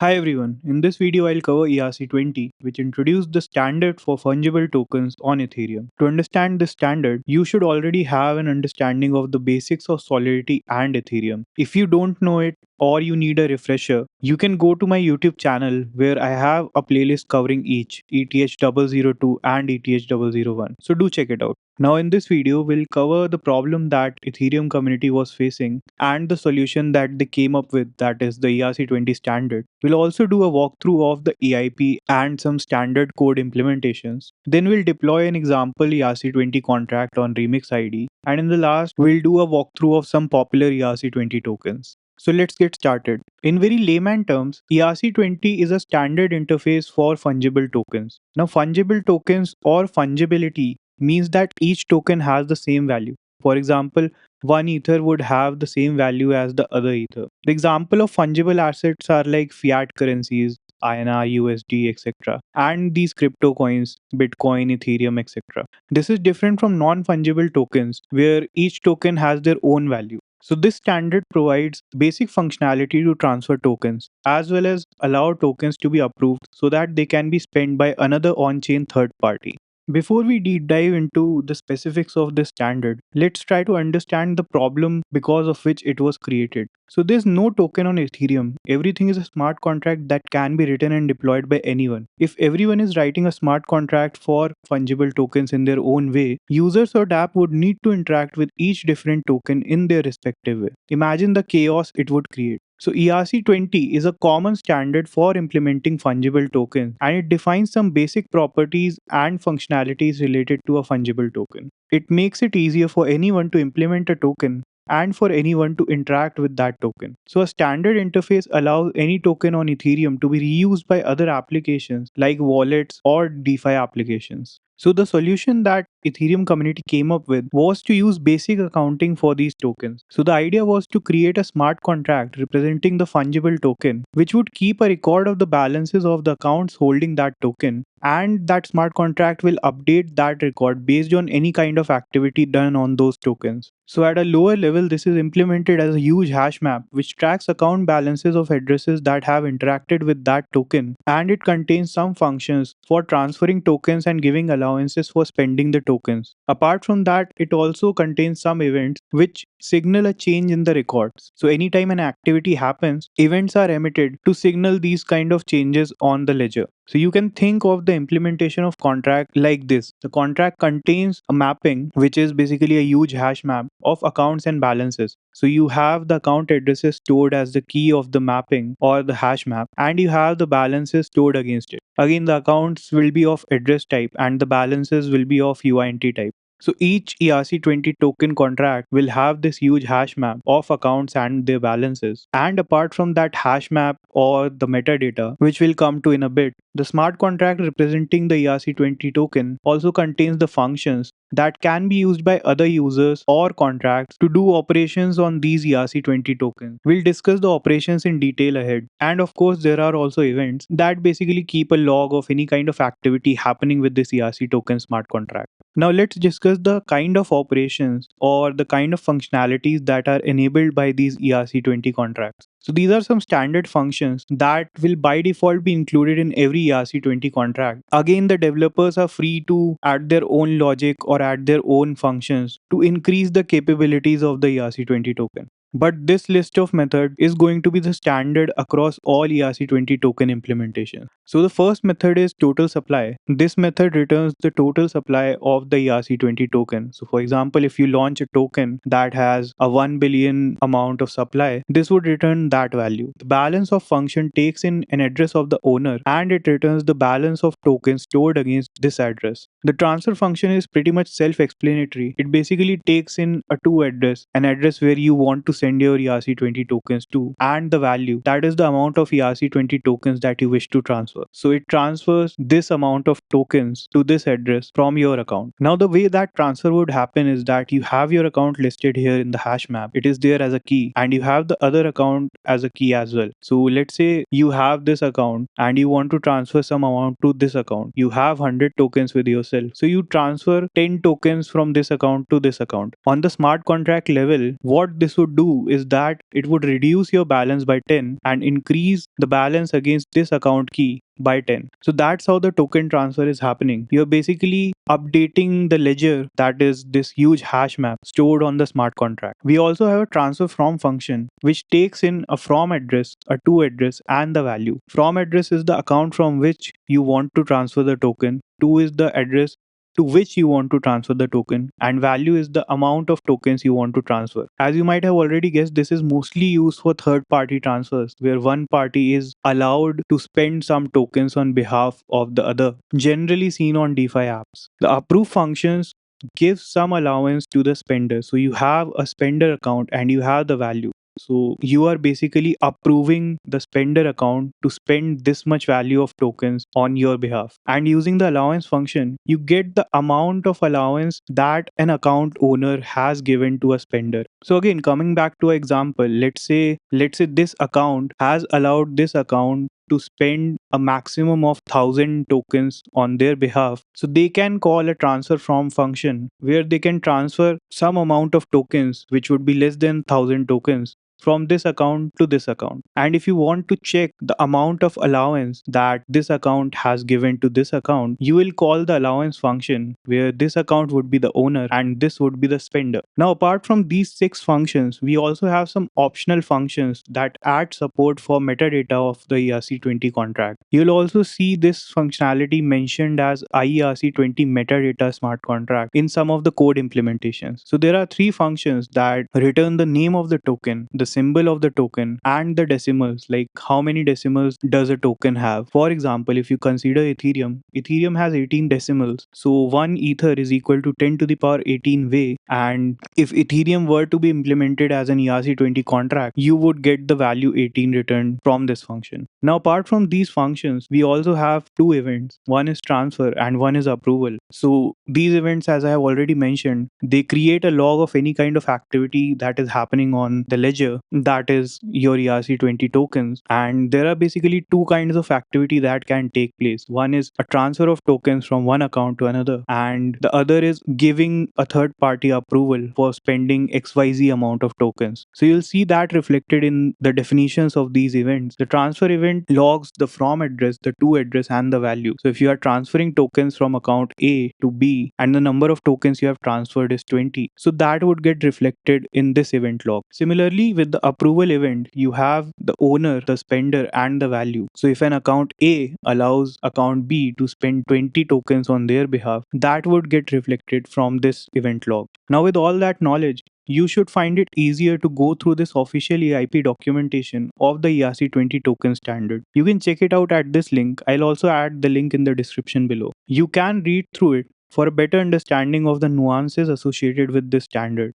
Hi everyone, in this video I'll cover ERC20, which introduced the standard for fungible tokens on Ethereum. To understand this standard, you should already have an understanding of the basics of Solidity and Ethereum. If you don't know it, or you need a refresher, you can go to my YouTube channel where I have a playlist covering each, ETH002 and ETH001. So do check it out. Now in this video, we'll cover the problem that Ethereum community was facing and the solution that they came up with, that is the ERC20 standard. We'll also do a walkthrough of the EIP and some standard code implementations. Then we'll deploy an example ERC20 contract on Remix ID. And in the last, we'll do a walkthrough of some popular ERC20 tokens. So let's get started. In very layman terms, ERC20 is a standard interface for fungible tokens. Now, fungible tokens or fungibility means that each token has the same value. For example, one ether would have the same value as the other ether. The example of fungible assets are like fiat currencies, INR, USD, etc. and these crypto coins, Bitcoin, Ethereum, etc. This is different from non-fungible tokens where each token has their own value. So this standard provides basic functionality to transfer tokens as well as allow tokens to be approved so that they can be spent by another on-chain third party. Before we deep dive into the specifics of this standard, let's try to understand the problem because of which it was created. So there's no token on Ethereum. Everything is a smart contract that can be written and deployed by anyone. If everyone is writing a smart contract for fungible tokens in their own way, users or app would need to interact with each different token in their respective way. Imagine the chaos it would create. So ERC20 is a common standard for implementing fungible tokens, and it defines some basic properties and functionalities related to a fungible token. It makes it easier for anyone to implement a token and for anyone to interact with that token. So a standard interface allows any token on Ethereum to be reused by other applications like wallets or DeFi applications. So the solution that Ethereum community came up with was to use basic accounting for these tokens. So the idea was to create a smart contract representing the fungible token, which would keep a record of the balances of the accounts holding that token, and that smart contract will update that record based on any kind of activity done on those tokens. So at a lower level, this is implemented as a huge hash map which tracks account balances of addresses that have interacted with that token, and it contains some functions for transferring tokens and giving allowances for spending the tokens. Apart from that, it also contains some events which signal a change in the records. So anytime an activity happens, events are emitted to signal these kind of changes on the ledger. So you can think of the implementation of contract like this. The contract contains a mapping, which is basically a huge hash map of accounts and balances. So you have the account addresses stored as the key of the mapping or the hash map, and you have the balances stored against it. Again, the accounts will be of address type and the balances will be of UINT type. So each ERC20 token contract will have this huge hash map of accounts and their balances. And apart from that hash map or the metadata, which we'll come to in a bit, the smart contract representing the ERC20 token also contains the functions that can be used by other users or contracts to do operations on these ERC20 tokens. We'll discuss the operations in detail ahead. And of course, there are also events that basically keep a log of any kind of activity happening with this ERC token smart contract. Now let's discuss the kind of operations or the kind of functionalities that are enabled by these ERC20 contracts. So these are some standard functions that will by default be included in every ERC20 contract. Again, the developers are free to add their own logic or add their own functions to increase the capabilities of the ERC20 token. But this list of method is going to be the standard across all ERC20 token implementations. So the first method is total supply. This method returns the total supply of the ERC20 token. So for example, if you launch a token that has a 1 billion amount of supply, this would return that value. The balance of function takes in an address of the owner and it returns the balance of tokens stored against this address. The transfer function is pretty much self-explanatory. It basically takes in a to address, an address where you want to send your ERC20 tokens to, and the value, that is the amount of ERC20 tokens that you wish to transfer. So it transfers this amount of tokens to this address from your account. Now the way that transfer would happen is that you have your account listed here in the hash map. It is there as a key and you have the other account as a key as well. So let's say you have this account and you want to transfer some amount to this account. You have 100 tokens with yourself. So you transfer 10 tokens from this account to this account. On the smart contract level, what this would do do is that it would reduce your balance by 10 and increase the balance against this account key by 10. So that's how the token transfer is happening. You're basically updating the ledger, that is this huge hash map stored on the smart contract. We also have a transfer from function which takes in a from address, a to address, and the value. From address is the account from which you want to transfer the token. To is the address to which you want to transfer the token, and value is the amount of tokens you want to transfer. As you might have already guessed, this is mostly used for third party transfers where one party is allowed to spend some tokens on behalf of the other, generally seen on DeFi apps. The approve functions give some allowance to the spender. So you have a spender account and you have the value. So you are basically approving the spender account to spend this much value of tokens on your behalf. And using the allowance function, you get the amount of allowance that an account owner has given to a spender. So again, coming back to an example, let's say this account has allowed this account to spend a maximum of 1000 tokens on their behalf. So they can call a transfer from function where they can transfer some amount of tokens which would be less than 1000 tokens from this account to this account. And if you want to check the amount of allowance that this account has given to this account, you will call the allowance function where this account would be the owner and this would be the spender. Now, apart from these 6 functions, we also have some optional functions that add support for metadata of the ERC20 contract. You'll also see this functionality mentioned as ERC20 metadata smart contract in some of the code implementations. So there are 3 functions that return the name of the token, the symbol of the token, and the decimals, like how many decimals does a token have. For example, if you consider Ethereum has 18 decimals. So 1 ether is equal to 10 to the power 18 way. And if Ethereum were to be implemented as an ERC20 contract, you would get the value 18 returned from this function. Now, apart from these functions, we also have 2 events. One is transfer and one is approval. So these events, as I have already mentioned, they create a log of any kind of activity that is happening on the ledger, that is your ERC20 tokens. And there are basically 2 kinds of activity that can take place. One is a transfer of tokens from one account to another, and the other is giving a third party approval for spending XYZ amount of tokens. So you'll see that reflected in the definitions of these events. The transfer event logs the from address, the to address, and the value. So if you are transferring tokens from account A to B and the number of tokens you have transferred is 20, so that would get reflected in this event log. Similarly, with the approval event, you have the owner, the spender, and the value. So if an account A allows account B to spend 20 tokens on their behalf, that would get reflected from this event log. Now, with all that knowledge, you should find it easier to go through this official EIP documentation of the ERC20 token standard. You can check it out at this link. I'll also add the link in the description below. You can read through it for a better understanding of the nuances associated with this standard.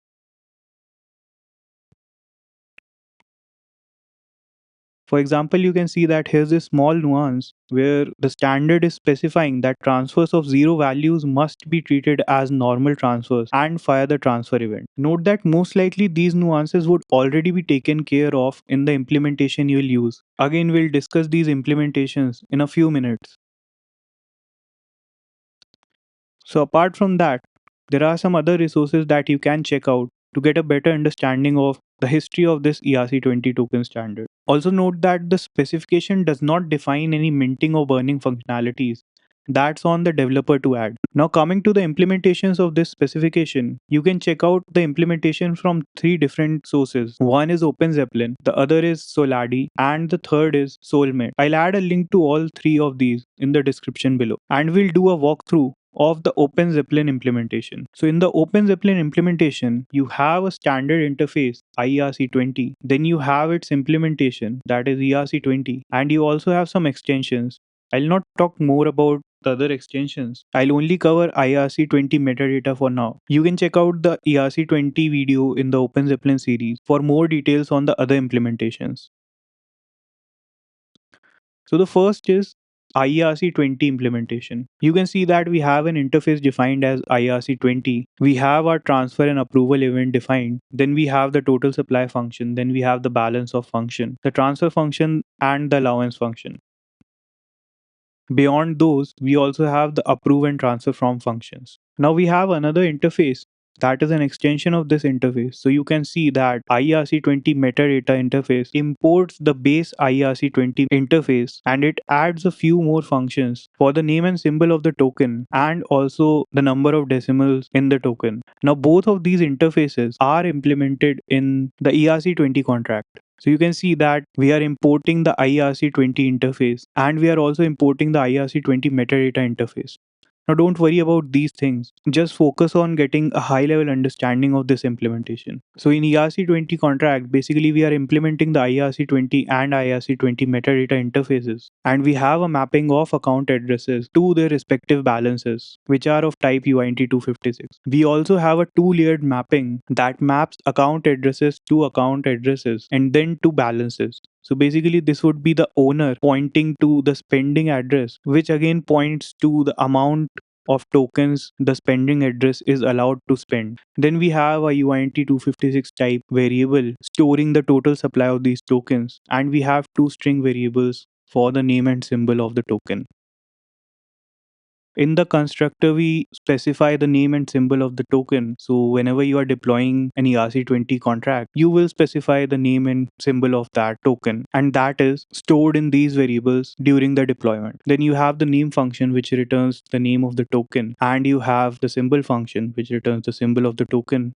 For example, you can see that here's a small nuance where the standard is specifying that transfers of zero values must be treated as normal transfers and fire the transfer event. Note that most likely these nuances would already be taken care of in the implementation you will use. Again, we'll discuss these implementations in a few minutes. So apart from that, there are some other resources that you can check out to get a better understanding of the history of this ERC20 token standard. Also note that the specification does not define any minting or burning functionalities. That's on the developer to add. Now coming to the implementations of this specification, you can check out the implementation from 3 different sources. One is OpenZeppelin, the other is Soladi, and the third is Soulmate. I'll add a link to all 3 of these in the description below. And we'll do a walkthrough of the OpenZeppelin implementation. So in the OpenZeppelin implementation, you have a standard interface, ERC20. Then you have its implementation, that is ERC20. And you also have some extensions. I'll not talk more about the other extensions. I'll only cover ERC20 metadata for now. You can check out the ERC20 video in the OpenZeppelin series for more details on the other implementations. So the first is IRC20 implementation. You can see that we have an interface defined as IRC20. We have our transfer and approval event defined. Then we have the total supply function. Then we have the balance of function, the transfer function, and the allowance function. Beyond those, we also have the approve and transfer from functions. Now we have another interface that is an extension of this interface. So you can see that IRC20 metadata interface imports the base IRC20 interface and it adds a few more functions for the name and symbol of the token and also the number of decimals in the token. Now both of these interfaces are implemented in the ERC20 contract. So you can see that we are importing the IRC20 interface and we are also importing the IRC20 metadata interface. Now, don't worry about these things. Just focus on getting a high level understanding of this implementation. So, in ERC20 contract, basically, we are implementing the IRC20 and IRC20 metadata interfaces, and we have a mapping of account addresses to their respective balances, which are of type UINT256. We also have a two-layered mapping that maps account addresses to account addresses and then to balances. So basically, this would be the owner pointing to the spending address, which again points to the amount of tokens the spending address is allowed to spend. Then we have a UINT256 type variable storing the total supply of these tokens, and we have two string variables for the name and symbol of the token. In the constructor, we specify the name and symbol of the token. So whenever you are deploying an ERC20 contract, you will specify the name and symbol of that token, and that is stored in these variables during the deployment. Then you have the name function, which returns the name of the token, and you have the symbol function, which returns the symbol of the token.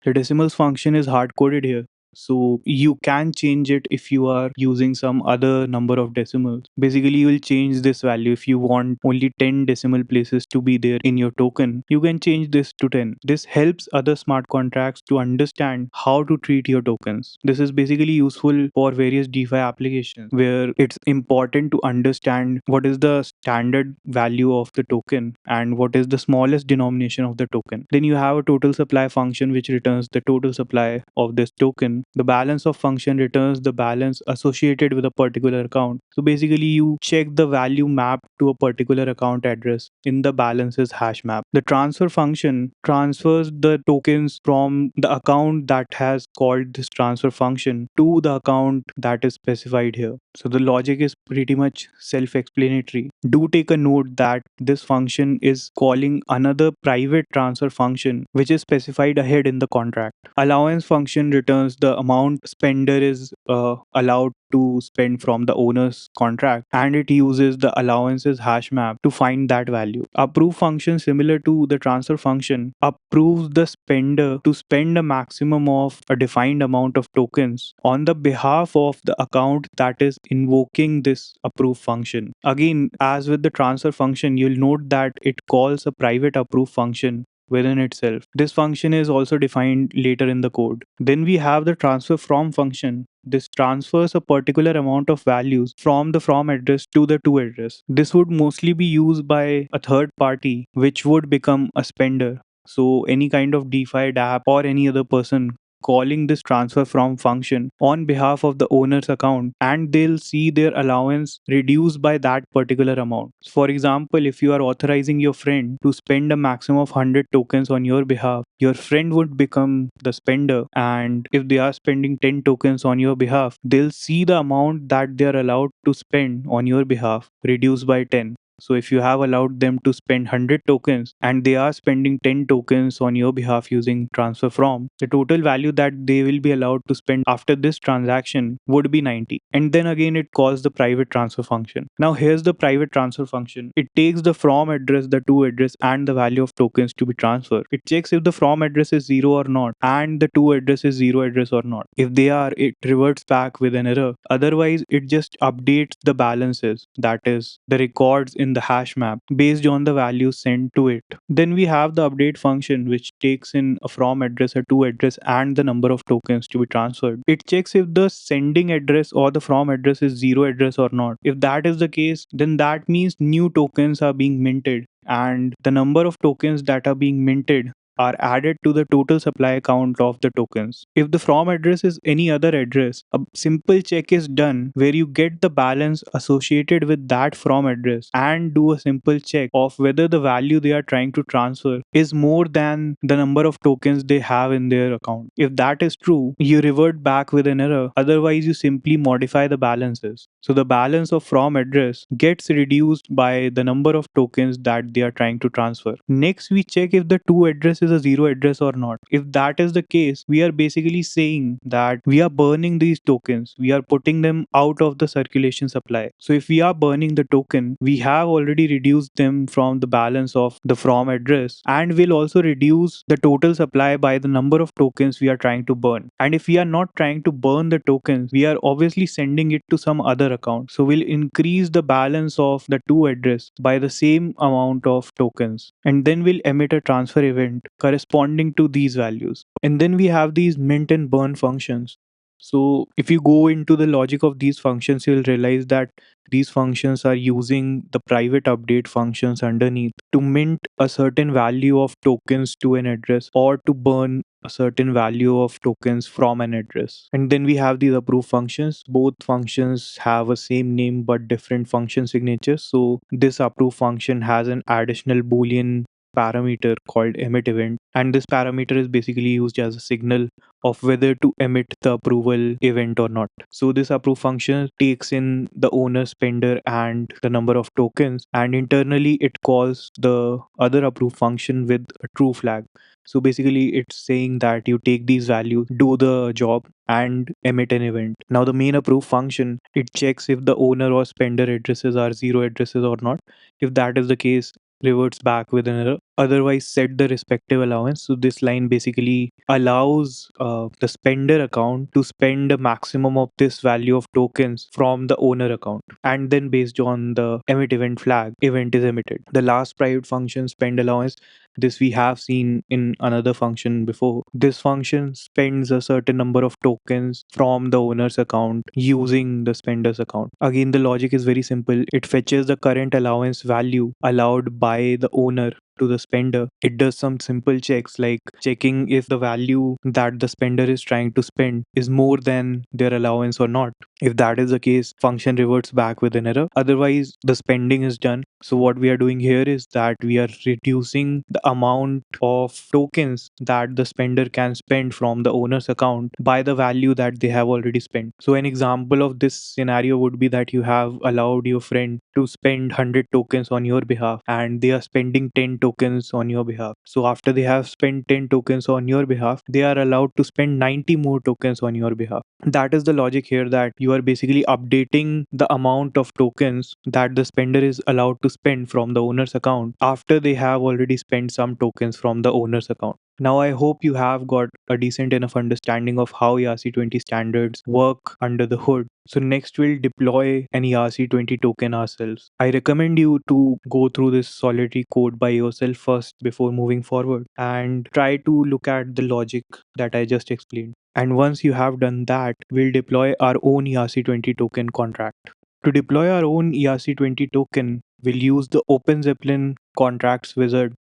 The decimals function is hard coded here. So you can change it if you are using some other number of decimals. Basically, you will change this value if you want only 10 decimal places to be there in your token. You can change this to 10. This helps other smart contracts to understand how to treat your tokens. This is basically useful for various DeFi applications where it's important to understand what is the standard value of the token and what is the smallest denomination of the token. Then you have a total supply function which returns the total supply of this token. The balance of function returns the balance associated with a particular account. So basically, you check the value mapped to a particular account address in the balances hash map. The transfer function transfers the tokens from the account that has called this transfer function to the account that is specified here. So the logic is pretty much self-explanatory. Do take a note that this function is calling another private transfer function which is specified ahead in the contract. Allowance function returns the amount spender is allowed to spend from the owner's contract, and it uses the allowances hash map to find that value. Approve function, similar to the transfer function, approves the spender to spend a maximum of a defined amount of tokens on the behalf of the account that is invoking this approve function. Again, as with the transfer function, you'll note that it calls a private approve function within itself. This function is also defined later in the code. Then we have the transfer from function. This transfers a particular amount of values from the from address to the to address. This would mostly be used by a third party, which would become a spender. So any kind of DeFi dApp or any other person calling this transfer from function on behalf of the owner's account, and they'll see their allowance reduced by that particular amount. For example, if you are authorizing your friend to spend a maximum of 100 tokens on your behalf, your friend would become the spender, and if they are spending 10 tokens on your behalf, they'll see the amount that they are allowed to spend on your behalf reduced by 10. So if you have allowed them to spend 100 tokens and they are spending 10 tokens on your behalf using transfer from, the total value that they will be allowed to spend after this transaction would be 90. And then again, it calls the private transfer function. Now here's the private transfer function. It takes the from address, the to address, and the value of tokens to be transferred. It checks if the from address is 0 or not and the to address is 0 address or not. If they are, it reverts back with an error. Otherwise, it just updates the balances, that is the records in the hash map based on the values sent to it. Then we have the update function, which takes in a from address, a to address, and the number of tokens to be transferred. It checks if the sending address or the from address is 0 address or not. If that is the case, then that means new tokens are being minted, and the number of tokens that are being minted are added to the total supply count of the tokens. If the from address is any other address, a simple check is done where you get the balance associated with that from address and do a simple check of whether the value they are trying to transfer is more than the number of tokens they have in their account. If that is true, you revert back with an error. Otherwise, you simply modify the balances. So the balance of from address gets reduced by the number of tokens that they are trying to transfer. Next, we check if the to address is a zero address or not. If that is the case, we are basically saying that we are burning these tokens. We are putting them out of the circulation supply. So if we are burning the token, we have already reduced them from the balance of the from address, and will also reduce the total supply by the number of tokens we are trying to burn. And if we are not trying to burn the tokens, we are obviously sending it to some other account. So we'll increase the balance of the to address by the same amount of tokens, and then we'll emit a transfer event corresponding to these values. And then we have these mint and burn functions. So if you go into the logic of these functions, you'll realize that these functions are using the private update functions underneath to mint a certain value of tokens to an address, or to burn a certain value of tokens from an address. And then we have these approve functions. Both functions have a same name but different function signatures. So this approve function has an additional boolean parameter called emit event, and this parameter is basically used as a signal of whether to emit the approval event or not. So this approve function takes in the owner, spender, and the number of tokens, and internally it calls the other approve function with a true flag. So basically it's saying that you take these values, do the job, and emit an event. Now the main approve function, it checks if the owner or spender addresses are zero addresses or not. If that is the case, reverts back with an error. Otherwise, set the respective allowance. So this line basically allows the spender account to spend a maximum of this value of tokens from the owner account, and then based on the emit event flag, event is emitted. The last private function, spend allowance, this we have seen in another function before. This function spends a certain number of tokens from the owner's account using the spender's account. Again, the logic is very simple. It fetches the current allowance value allowed by the owner to the spender. It does some simple checks like checking if the value that the spender is trying to spend is more than their allowance or not. If that is the case, function reverts back with an error. Otherwise, the spending is done. So what we are doing here is that we are reducing the amount of tokens that the spender can spend from the owner's account by the value that they have already spent. So an example of this scenario would be that you have allowed your friend to spend 100 tokens on your behalf, and they are spending 10 tokens on your behalf. So after they have spent 10 tokens on your behalf, they are allowed to spend 90 more tokens on your behalf. That is the logic here, that you are basically updating the amount of tokens that the spender is allowed to spend from the owner's account after they have already spent some tokens from the owner's account. Now, I hope you have got a decent enough understanding of how ERC20 standards work under the hood. So next we'll deploy an ERC20 token ourselves. I recommend you to go through this solidary code by yourself first before moving forward, and try to look at the logic that I just explained. And once you have done that, we'll deploy our own ERC20 token contract. To deploy our own ERC20 token, we'll use the OpenZeppelin contracts wizard.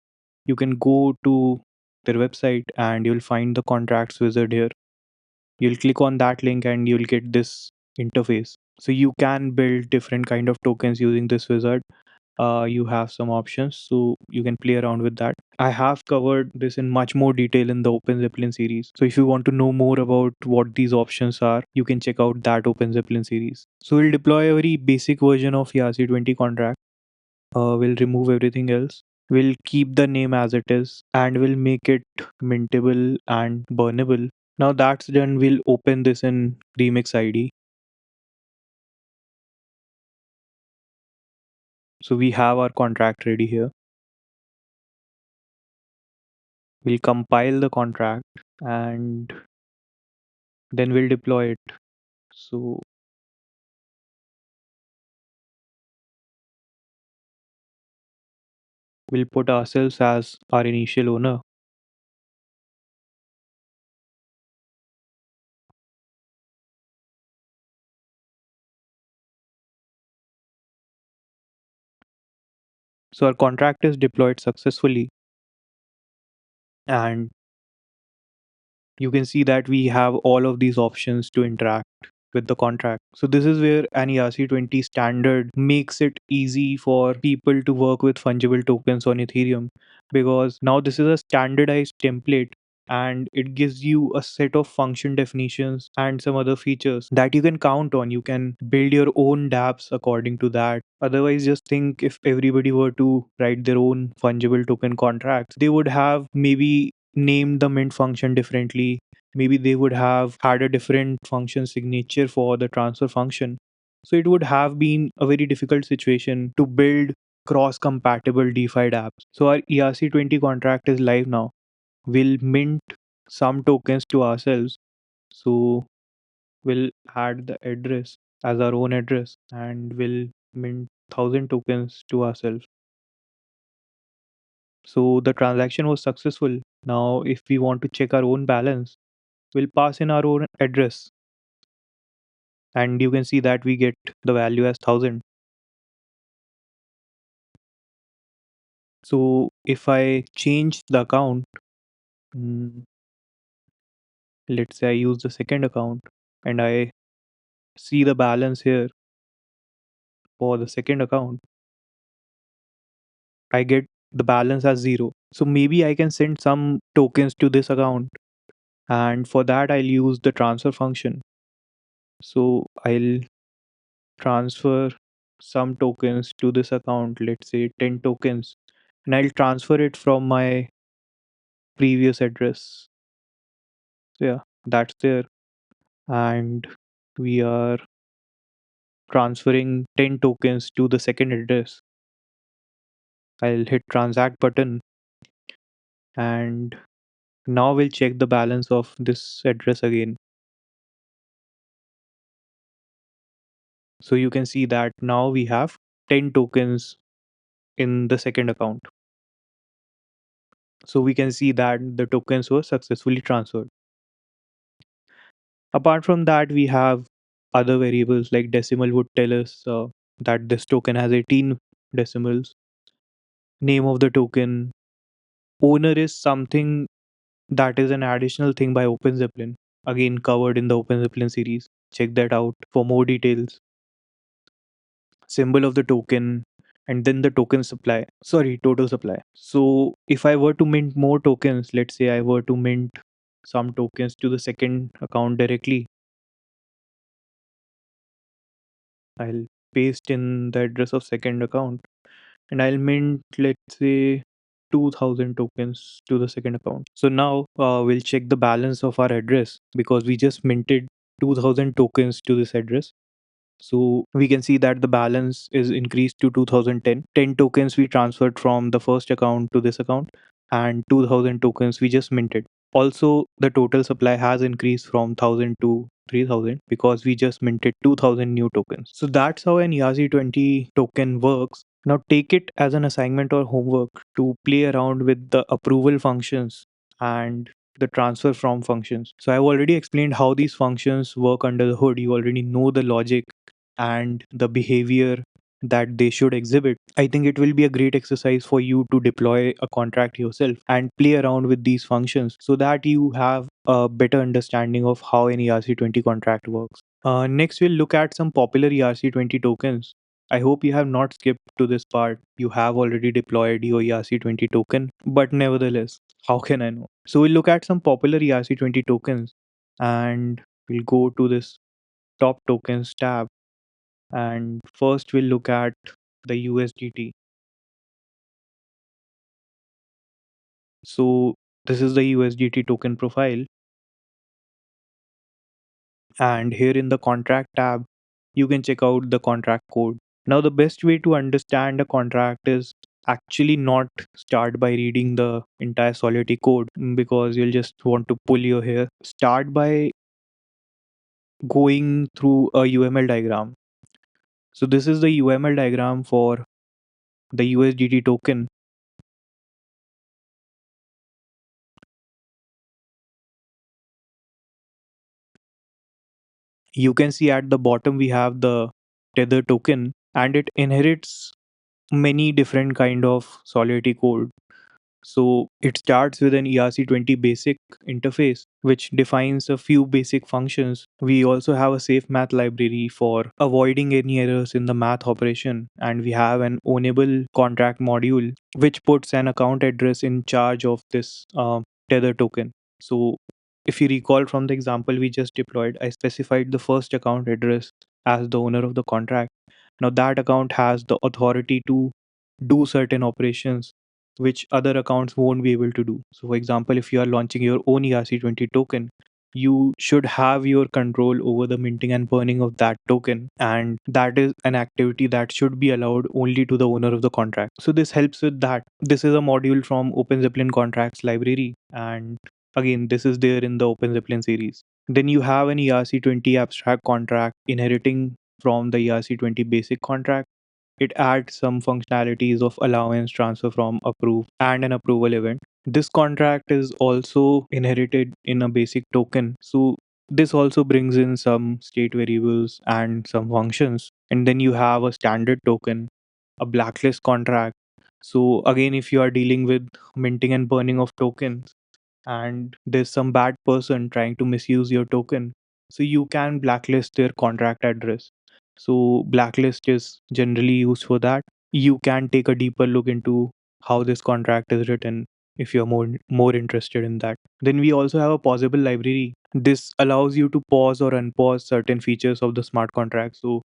You can go to their website and you'll find the contracts wizard here. You'll click on that link and you'll get this interface. So you can build different kind of tokens using this wizard. You have some options, so you can play around with that. I have covered this in much more detail in the OpenZeppelin series. So if you want to know more about what these options are, you can check out that OpenZeppelin series. So we'll deploy a very basic version of ERC20 contract. We'll remove everything else. We'll keep the name as it is, and we'll make it mintable and burnable. Now that's done, we'll open this in Remix ID. So we have our contract ready here. We'll compile the contract and then we'll deploy it. So we'll put ourselves as our initial owner. So our contract is deployed successfully. And you can see that we have all of these options to interact with the contract. So this is where an ERC20 standard makes it easy for people to work with fungible tokens on Ethereum, because now this is a standardized template and it gives you a set of function definitions and some other features that you can count on. You can build your own dApps according to that. Otherwise, just think, if everybody were to write their own fungible token contracts, they would have maybe named the mint function differently. Maybe they would have had a different function signature for the transfer function. So it would have been a very difficult situation to build cross compatible DeFi apps. So our ERC20 contract is live now. We'll mint some tokens to ourselves. So we'll add the address as our own address and we'll mint 1000 tokens to ourselves. So the transaction was successful. Now, if we want to check our own balance, we'll pass in our own address and you can see that we get the value as 1000. So if I change the account, mm, let's say I use the second account and I see the balance here for the second account, I get the balance as 0. So maybe I can send some tokens to this account, and for that I'll use the transfer function. So I'll transfer some tokens to this account, let's say 10 tokens, and I'll transfer it from my previous address. So yeah, that's there. And we are transferring 10 tokens to the second address. I'll hit transact button and now we'll check the balance of this address again. So you can see that now we have 10 tokens in the second account. So we can see that the tokens were successfully transferred. Apart from that, we have other variables like decimal would tell us that this token has 18 decimals. Name of the token. Owner is something that is an additional thing by OpenZeppelin, again covered in the OpenZeppelin series. Check that out for more details. Symbol of the token, and then the token supply. Sorry, total supply. So if I were to mint more tokens, let's say I were to mint some tokens to the second account directly, I'll paste in the address of second account and I'll mint, let's say, 2000 tokens to the second account. So now we'll check the balance of our address because we just minted 2000 tokens to this address. So we can see that the balance is increased to 2010. 10 tokens we transferred from the first account to this account, and 2000 tokens we just minted. Also, the total supply has increased from 1000 to 3000 because we just minted 2000 new tokens. So that's how an ERC20 token works. Now take it as an assignment or homework to play around with the approval functions and the transfer from functions. So I've already explained how these functions work under the hood. You already know the logic and the behavior that they should exhibit. I think it will be a great exercise for you to deploy a contract yourself and play around with these functions so that you have a better understanding of how an ERC20 contract works. Next, we'll look at some popular ERC20 tokens. I hope you have not skipped to this part. You have already deployed your ERC20 token, but nevertheless, how can I know? So we'll look at some popular ERC20 tokens and we'll go to this top tokens tab, and first we'll look at the USDT. So this is the USDT token profile, and here in the contract tab you can check out the contract code. Now the best way to understand a contract is actually not start by reading the entire Solidity code, because you'll just want to pull your hair. Start by going through a UML diagram. So this is the UML diagram for the USDT token. You can see at the bottom we have the tether token, and it inherits many different kind of Solidity code. So it starts with an ERC20 basic interface, which defines a few basic functions. We also have a safe math library for avoiding any errors in the math operation. And we have an ownable contract module, which puts an account address in charge of this tether token. So if you recall from the example we just deployed, I specified the first account address as the owner of the contract. Now that account has the authority to do certain operations which other accounts won't be able to do. So, for example, if you are launching your own ERC20 token, you should have your control over the minting and burning of that token. And that is an activity that should be allowed only to the owner of the contract. So, this helps with that. This is a module from OpenZeppelin contracts library. And again, this is there in the OpenZeppelin series. Then you have an ERC20 abstract contract inheriting from the ERC20 basic contract. It adds some functionalities of allowance transfer from approve and an approval event. This contract is also inherited in a basic token. So this also brings in some state variables and some functions. And then you have a standard token, a blacklist contract. So again, if you are dealing with minting and burning of tokens, and there's some bad person trying to misuse your token, so you can blacklist their contract address. So blacklist is generally used for that. You can take a deeper look into how this contract is written if you're more interested in that. Then we also have a pausable library. This allows you to pause or unpause certain features of the smart contract. So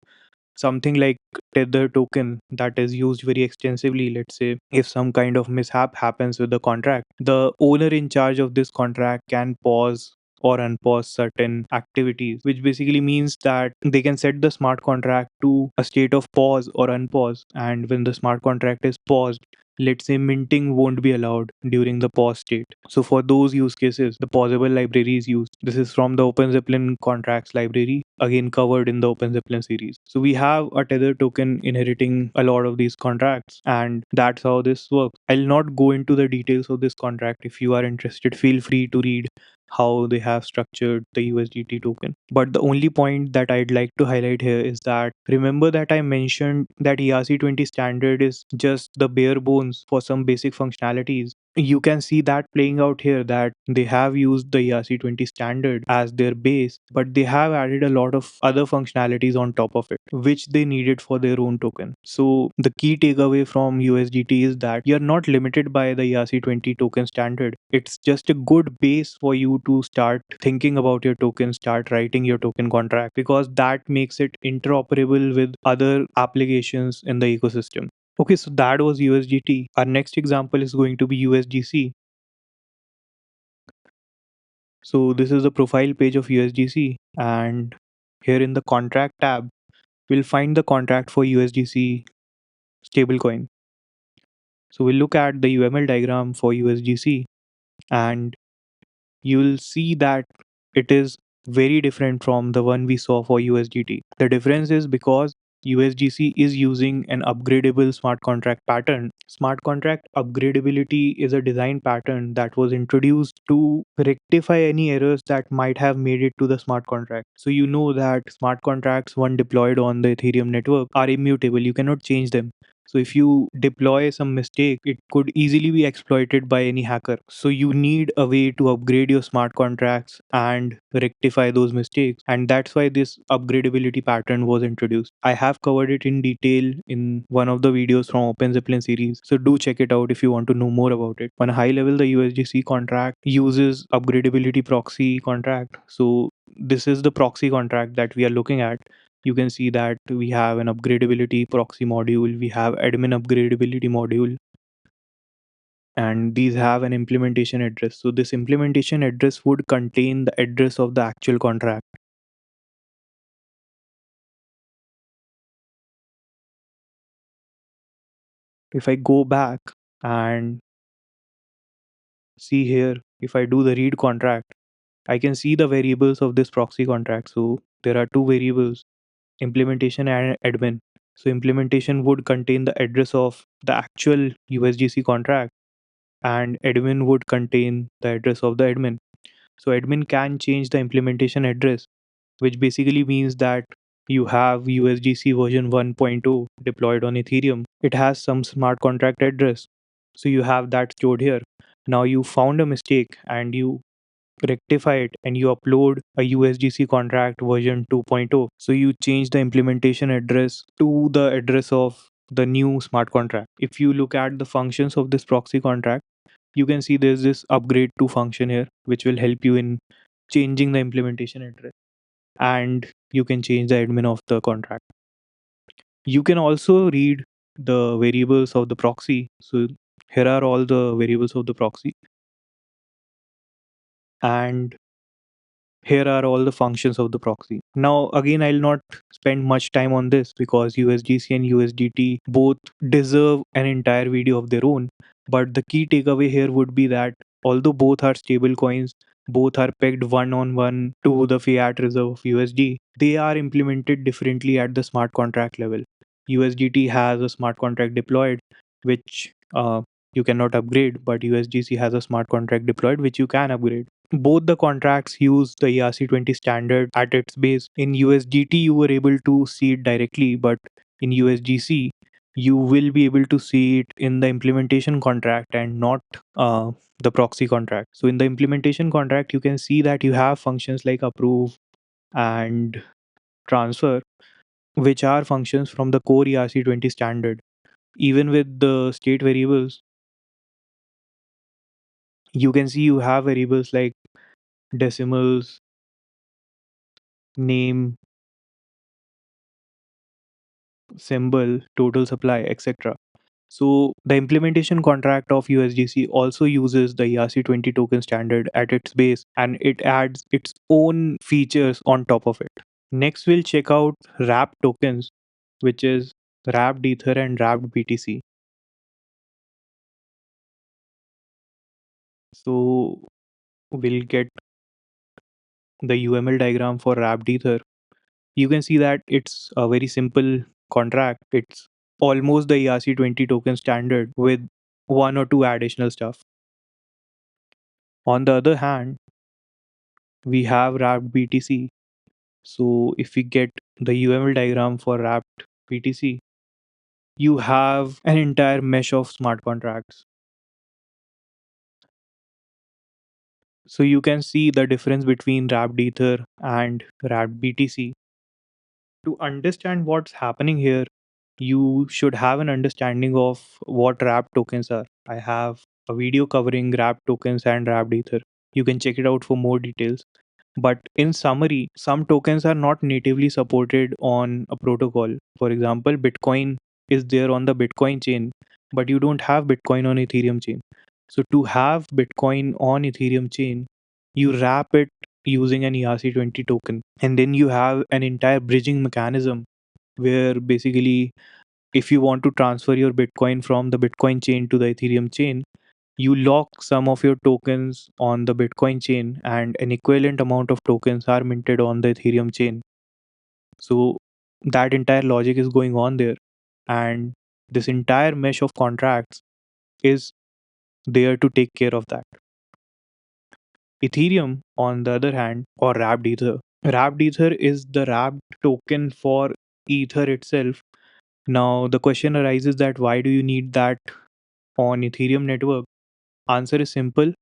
something like tether token that is used very extensively. Let's say if some kind of mishap happens with the contract, the owner in charge of this contract can pause or unpause certain activities, which basically means that they can set the smart contract to a state of pause or unpause. And when the smart contract is paused, let's say minting won't be allowed during the pause state. So for those use cases, the pausable library is used. This is from the OpenZeppelin contracts library, again covered in the OpenZeppelin series. So we have a tether token inheriting a lot of these contracts, and that's how this works. I'll not go into the details of this contract. If you are interested, feel free to read how they have structured the USDT token. But the only point that I'd like to highlight here is that remember that I mentioned that ERC20 standard is just the bare bones for some basic functionalities. You can see that playing out here, that they have used the ERC20 standard as their base, but they have added a lot of other functionalities on top of it, which they needed for their own token. So the key takeaway from USDT is that you're not limited by the ERC20 token standard. It's just a good base for you to start thinking about your token, start writing your token contract, because that makes it interoperable with other applications in the ecosystem. Okay, so that was USDT. Our next example is going to be USDC. So this is the profile page of USDC, and here in the contract tab, we'll find the contract for USDC stablecoin. So we'll look at the UML diagram for USDC, and you'll see that it is very different from the one we saw for USDT. The difference is because USDC is using an upgradable smart contract pattern. Smart contract upgradability is a design pattern that was introduced to rectify any errors that might have made it to the smart contract. So you know that smart contracts, when deployed on the Ethereum network, are immutable. You cannot change them. So if you deploy some mistake, it could easily be exploited by any hacker. So you need a way to upgrade your smart contracts and rectify those mistakes. And that's why this upgradability pattern was introduced. I have covered it in detail in one of the videos from OpenZeppelin series. So do check it out if you want to know more about it. On a high level, the USDC contract uses upgradability proxy contract. So this is the proxy contract that we are looking at. You can see that we have an upgradability proxy module, we have admin upgradability module, and these have an implementation address. So this implementation address would contain the address of the actual contract. If I go back and see here, if I do the read contract, I can see the variables of this proxy contract. So there are two variables, implementation and admin. So implementation would contain the address of the actual USDC contract, and admin would contain the address of the admin. So admin can change the implementation address, which basically means that you have USDC version 1.0 deployed on Ethereum. It has some smart contract address. So you have that stored here. Now you found a mistake and you rectify it and you upload a USDC contract version 2.0. So you change the implementation address to the address of the new smart contract. If you look at the functions of this proxy contract, you can see there's this upgrade to function here, which will help you in changing the implementation address. And you can change the admin of the contract. You can also read the variables of the proxy. So here are all the variables of the proxy. And here are all the functions of the proxy. Now, again, I'll not spend much time on this because USDC and USDT both deserve an entire video of their own. But the key takeaway here would be that although both are stable coins, both are pegged one on one to the fiat reserve of USD, they are implemented differently at the smart contract level. USDT has a smart contract deployed, which you cannot upgrade, but USDC has a smart contract deployed, which you can upgrade. Both the contracts use the ERC20 standard at its base. In USDT, you were able to see it directly, but in USDC, you will be able to see it in the implementation contract and not the proxy contract. So, in the implementation contract, you can see that you have functions like approve and transfer, which are functions from the core ERC20 standard. Even with the state variables, you can see you have variables like decimals, name, symbol, total supply, etc. So the implementation contract of USDC also uses the ERC20 token standard at its base and it adds its own features on top of it. Next, we'll check out wrapped tokens, which is wrapped Ether and wrapped BTC. So we'll get the UML diagram for wrapped Ether. You can see that it's a very simple contract. It's almost the ERC20 token standard with one or two additional stuff. On the other hand, we have wrapped BTC. So if we get the UML diagram for wrapped BTC, you have an entire mesh of smart contracts. So you can see the difference between wrapped Ether and wrapped BTC. To understand what's happening here, you should have an understanding of what wrapped tokens are. I have a video covering wrapped tokens and wrapped Ether. You can check it out for more details. But in summary, some tokens are not natively supported on a protocol. For example, Bitcoin is there on the Bitcoin chain, but you don't have Bitcoin on Ethereum chain. So to have Bitcoin on Ethereum chain, you wrap it using an ERC20 token. And then you have an entire bridging mechanism where basically if you want to transfer your Bitcoin from the Bitcoin chain to the Ethereum chain, you lock some of your tokens on the Bitcoin chain and an equivalent amount of tokens are minted on the Ethereum chain. So that entire logic is going on there. And this entire mesh of contracts is there to take care of that. Ethereum, on the other hand, or wrapped Ether is the wrapped token for Ether itself. Now, the question arises that why do you need that on Ethereum network? Answer is simple.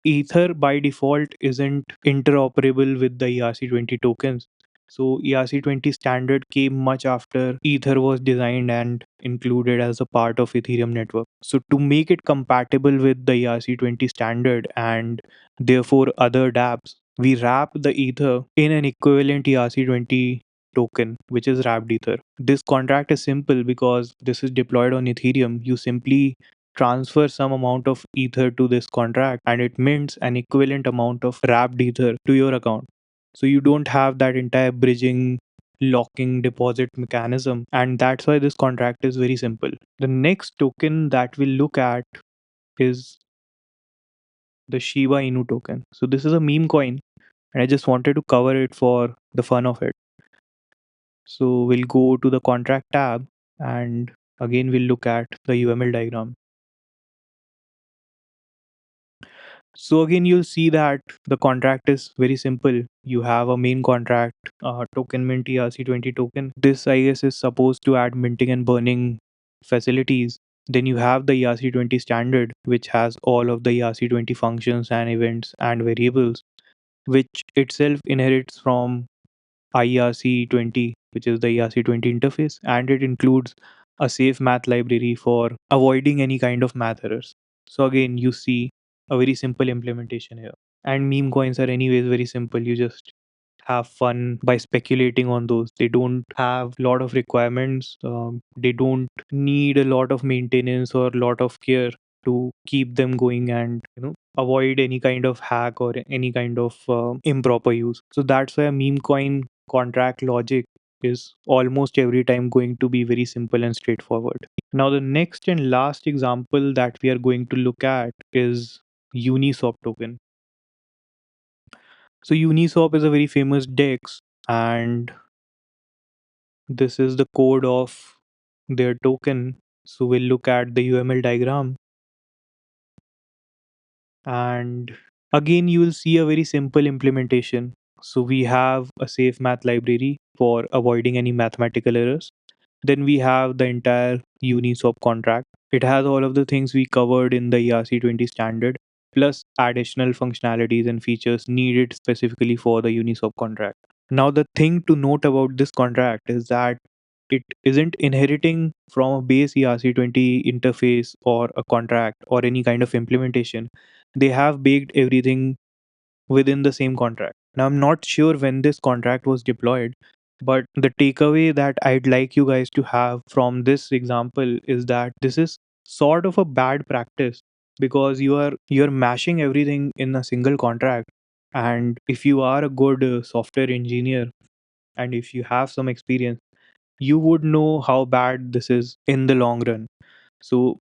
Ether by default isn't interoperable with the ERC20 tokens. So ERC20 standard came much after Ether was designed and included as a part of Ethereum network. So to make it compatible with the ERC20 standard and therefore other dApps, we wrap the Ether in an equivalent ERC20 token, which is wrapped Ether. This contract is simple because this is deployed on Ethereum. You simply transfer some amount of Ether to this contract and it mints an equivalent amount of wrapped Ether to your account. So you don't have that entire bridging, locking deposit mechanism, and that's why this contract is very simple. The next token that we'll look at is the Shiba Inu token. So this is a meme coin and I just wanted to cover it for the fun of it. So we'll go to the contract tab and again we'll look at the UML diagram. So again, you'll see that the contract is very simple. You have a main contract, token mint ERC20 token. This I guess is supposed to add minting and burning facilities. Then you have the ERC20 standard, which has all of the ERC20 functions and events and variables, which itself inherits from IRC20, which is the ERC20 interface, and it includes a safe math library for avoiding any kind of math errors. So again, you see a very simple implementation here. And meme coins are anyways very simple. You just have fun by speculating on those. They don't have a lot of requirements. They don't need a lot of maintenance or a lot of care to keep them going and avoid any kind of hack or any kind of improper use. So that's why a meme coin contract logic is almost every time going to be very simple and straightforward. Now the next and last example that we are going to look at is Uniswap token. So Uniswap is a very famous DEX, and this is the code of their token. So we'll look at the UML diagram, and again you will see a very simple implementation. So we have a safe math library for avoiding any mathematical errors. Then we have the entire Uniswap contract. It has all of the things we covered in the ERC20 standard, plus additional functionalities and features needed specifically for the Uniswap contract. Now, the thing to note about this contract is that it isn't inheriting from a base ERC20 interface or a contract or any kind of implementation. They have baked everything within the same contract. Now, I'm not sure when this contract was deployed, but the takeaway that I'd like you guys to have from this example is that this is sort of a bad practice, because you're mashing everything in a single contract. And if you are a good software engineer and if you have some experience, you would know how bad this is in the long run. So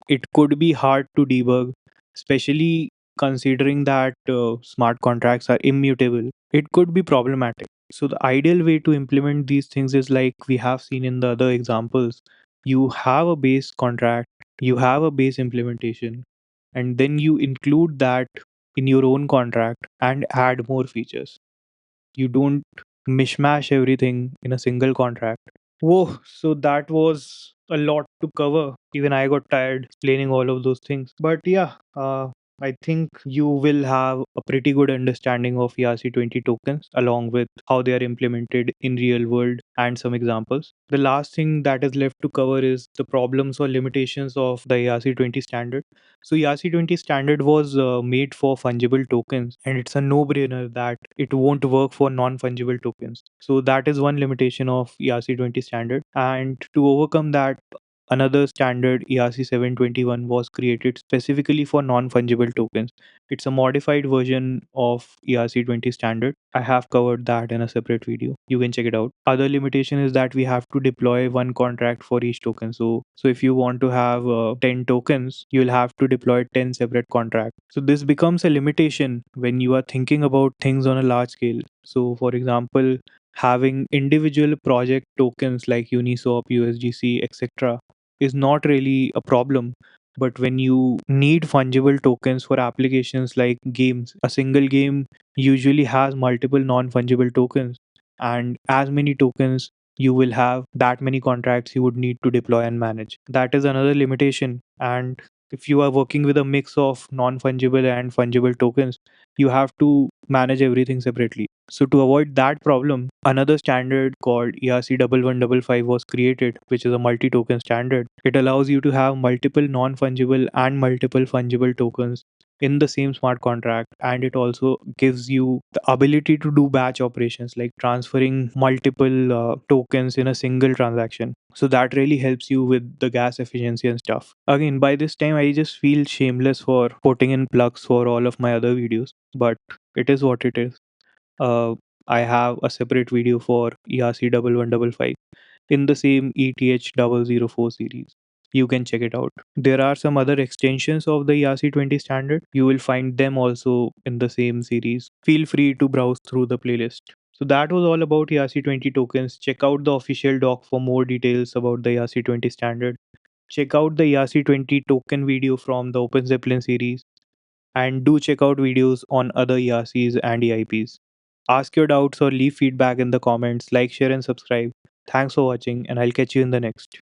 it could be hard to debug, especially considering that smart contracts are immutable. It could be problematic. So the ideal way to implement these things is like we have seen in the other examples. You have a base contract, you have a base implementation, and then you include that in your own contract and add more features. You don't mishmash everything in a single contract. Whoa, so that was a lot to cover. Even I got tired explaining all of those things. But yeah, I think you will have a pretty good understanding of ERC20 tokens along with how they are implemented in real world and some examples. The last thing that is left to cover is the problems or limitations of the ERC20 standard. So ERC20 standard was made for fungible tokens, and it's a no-brainer that it won't work for non-fungible tokens. So that is one limitation of ERC20 standard. And to overcome that, another standard ERC721 was created specifically for non-fungible tokens. It's a modified version of ERC20 standard. I have covered that in a separate video. You can check it out. Other limitation is that we have to deploy one contract for each token. So if you want to have 10 tokens, you'll have to deploy 10 separate contracts. So this becomes a limitation when you are thinking about things on a large scale. So for example, having individual project tokens like Uniswap, USDC, etc. is not really a problem. But when you need fungible tokens for applications like games, a single game usually has multiple non fungible tokens, and as many tokens you will have, that many contracts you would need to deploy and manage. That is another limitation. And if you are working with a mix of non fungible and fungible tokens, you have to manage everything separately. So to avoid that problem, another standard called ERC1155 was created, which is a multi-token standard. It allows you to have multiple non-fungible and multiple fungible tokens in the same smart contract, and it also gives you the ability to do batch operations like transferring multiple tokens in a single transaction. So that really helps you with the gas efficiency and stuff. Again, by this time I just feel shameless for putting in plugs for all of my other videos, but it is what it is. uh, I have a separate video for ERC1155 in the same ETH004 series. You can check it out. There are some other extensions of the ERC20 standard. You will find them also in the same series. Feel free to browse through the playlist. So that was all about ERC20 tokens. Check out the official doc for more details about the ERC20 standard. Check out the ERC20 token video from the OpenZeppelin series, and do check out videos on other ERCs and EIPs. Ask your doubts or leave feedback in the comments, like, share, and subscribe. Thanks for watching, and I'll catch you in the next.